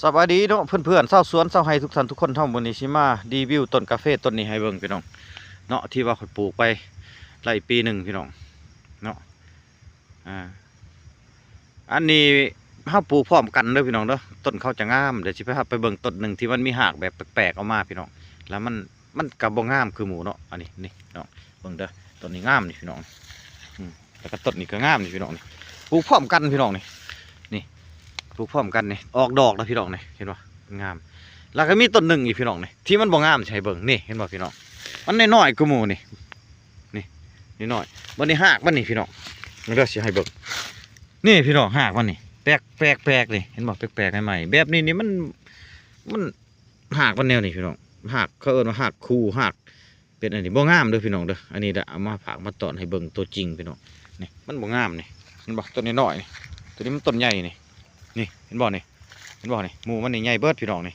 สวัสดีเนาะเพื่อนๆชาวสวนชาวไร่ทุกท่านทุกคนท่ามื้อนี้สิมารีวิวต้นกาแฟต้นนี้ให้เบิ่งพี่น้องเนาะที่ว่าข้อยปลูกไปไร่ปีหนึ่งพี่น้องเนาะอ่าอันนี้เฮาปลูกพร้อมกันเด้อพี่น้องเด้อต้นเขาจะงามเดี๋ยวสิไปเบิ่งต้นหนึ่งที่มันมีรากแบบแปลกๆออกมาพี่น้องแล้วมันก็บ่งามคือหมู่เนาะอันนี้นี่เนาะเบิ่งเด้อต้นนี้งามนี่พี่น้องแล้วก็ต้นนี้ก็งามนี่พี่น้องนี่ปลูกพร้อมกันพี่น้องนี่ปลูกพร้อมกันนี่ออกดอกแล้วพี่น้องนี่เห็นบ่งามแล้วก็มีต้นหนึ่งอีกพี่น้องนี่ที่มันบ่งามใช่เบิ่งนี่เห็นบ่พี่น้องมันน้อยๆคือหมู่นี่น้อยวันนี้หากมันนี่พี่น้องมันก็สิให้เบิ่งนี่พี่น้องหากมันนี่แปลกนี่เห็นบ่แปลกๆใหม่ๆแบบนี้นี่มันหากมันแนวนี่พี่น้องหากเขาเอิ้นว่าหากคู่หากเป็นอันนี้บ่งามเด้อพี่น้องเด้ออันนี้เด้อเอามาฝากมาตอนให้เบิ่งตัวจริงพี่น้องนี่มันบ่งามนี่เห็นบ่ต้นน้อยๆนี่ตัวนี้มันต้นใหญ่นี่เห็นบ่นี่หมู่มันนี่ใหญ่เบิดพี่น้องนี่